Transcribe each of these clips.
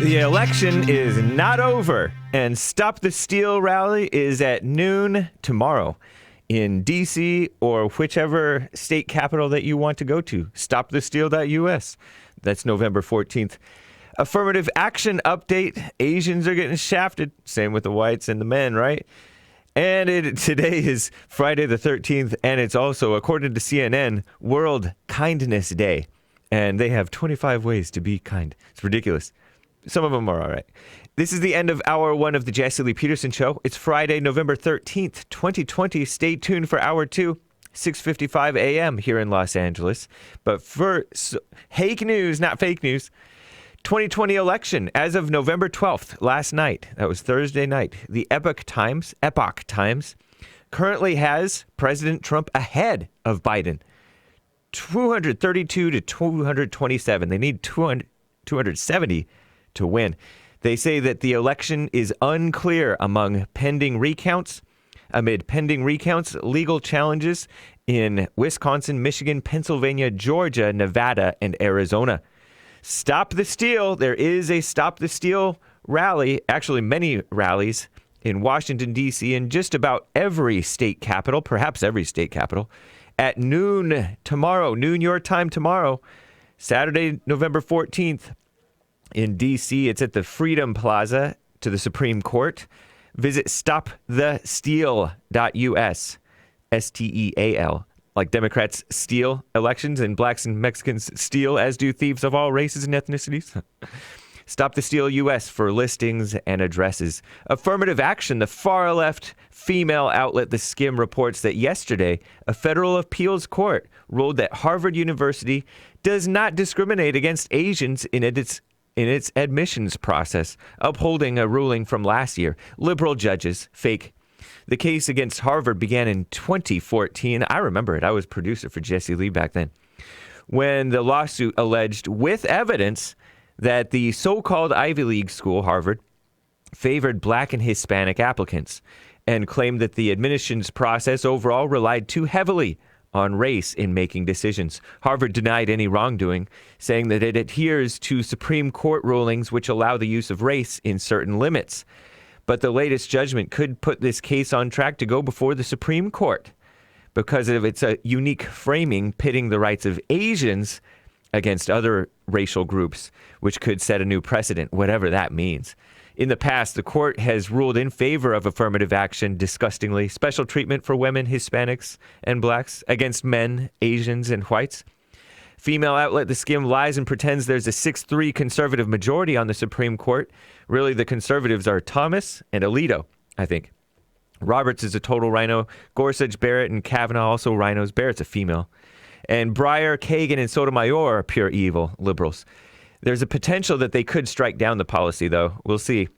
The election is not over, and Stop the Steal rally is at noon tomorrow in D.C. or whichever state capital that you want to go to. StopTheSteal.us. That's November 14th. Affirmative action update. Asians are getting shafted. Same with the whites and the men, right? And today is Friday the 13th, and it's also, according to CNN, World Kindness Day. And they have 25 ways to be kind. It's ridiculous. Some of them are all right. This is the end of Hour 1 of the Jesse Lee Peterson Show. It's Friday, November 13th, 2020. Stay tuned for Hour 2, 6:55 a.m. here in Los Angeles. But first, Hake news, not fake news. 2020 election as of November 12th, last night. That was Thursday night. The Epoch Times currently has President Trump ahead of Biden. 232 to 227. They need 270 to win. They say that the election is unclear amid pending recounts, legal challenges in Wisconsin, Michigan, Pennsylvania, Georgia, Nevada, and Arizona. Stop the Steal. There is a Stop the Steal rally, actually many rallies in Washington, D.C., and just about every state capital, perhaps every state capital, at noon tomorrow, noon your time tomorrow, Saturday, November 14th. In D.C., it's at the Freedom Plaza to the Supreme Court. Visit StopTheSteal.us. STEAL. Like Democrats steal elections and blacks and Mexicans steal, as do thieves of all races and ethnicities. Stop the Steal US for listings and addresses. Affirmative Action, the far-left female outlet, The Skim, reports that yesterday, a federal appeals court ruled that Harvard University does not discriminate against Asians in its admissions process, upholding a ruling from last year. Liberal judges, fake. The case against Harvard began in 2014. I remember it. I was producer for Jesse Lee back then. When the lawsuit alleged, with evidence, that the so-called Ivy League school, Harvard, favored black and Hispanic applicants and claimed that the admissions process overall relied too heavily on race in making decisions. Harvard denied any wrongdoing, saying that it adheres to Supreme Court rulings which allow the use of race in certain limits. But the latest judgment could put this case on track to go before the Supreme Court because of its unique framing pitting the rights of Asians against other racial groups, which could set a new precedent, whatever that means. In the past, the court has ruled in favor of affirmative action, disgustingly, special treatment for women, Hispanics, and blacks against men, Asians, and whites. Female outlet The Skim lies and pretends there's a 6-3 conservative majority on the Supreme Court. Really, the conservatives are Thomas and Alito, I think. Roberts is a total rhino. Gorsuch, Barrett, and Kavanaugh also rhinos. Barrett's a female. And Breyer, Kagan, and Sotomayor are pure evil liberals. There's a potential that they could strike down the policy, though. We'll see.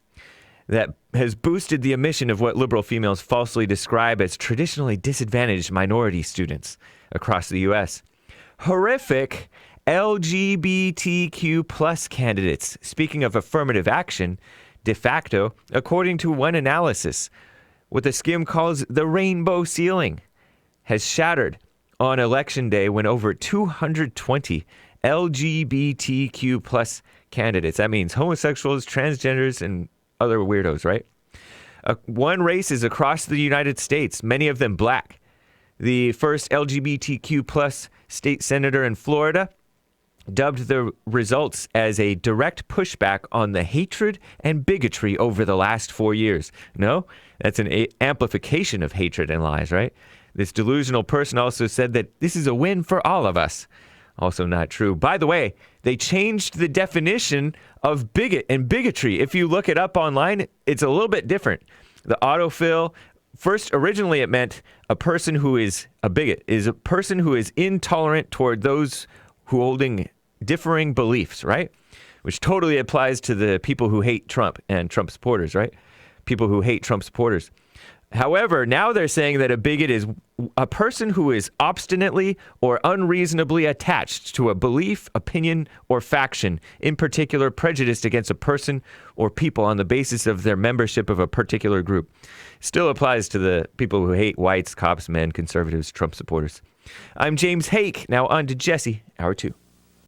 That has boosted the admission of what liberal females falsely describe as traditionally disadvantaged minority students across the U.S. Horrific LGBTQ plus candidates. Speaking of affirmative action, de facto, according to one analysis, what the Skim calls the rainbow ceiling has shattered on Election Day when over 220 LGBTQ plus candidates, that means homosexuals, transgenders, and other weirdos, right? One race is across the United States, many of them black. The first LGBTQ plus state senator in Florida dubbed the results as a direct pushback on the hatred and bigotry over the last 4 years. No, that's an amplification of hatred and lies, right? This delusional person also said that this is a win for all of us. Also not true. By the way, they changed the definition of bigot and bigotry. If you look it up online, it's a little bit different. The autofill, originally it meant a person who is a bigot is a person who is intolerant toward those who holding differing beliefs, right? Which totally applies to the people who hate Trump and Trump supporters, right? People who hate Trump supporters. However, now they're saying that a bigot is a person who is obstinately or unreasonably attached to a belief, opinion, or faction, in particular prejudiced against a person or people on the basis of their membership of a particular group. Still applies to the people who hate whites, cops, men, conservatives, Trump supporters. I'm James Hake. Now on to Jesse, Hour 2.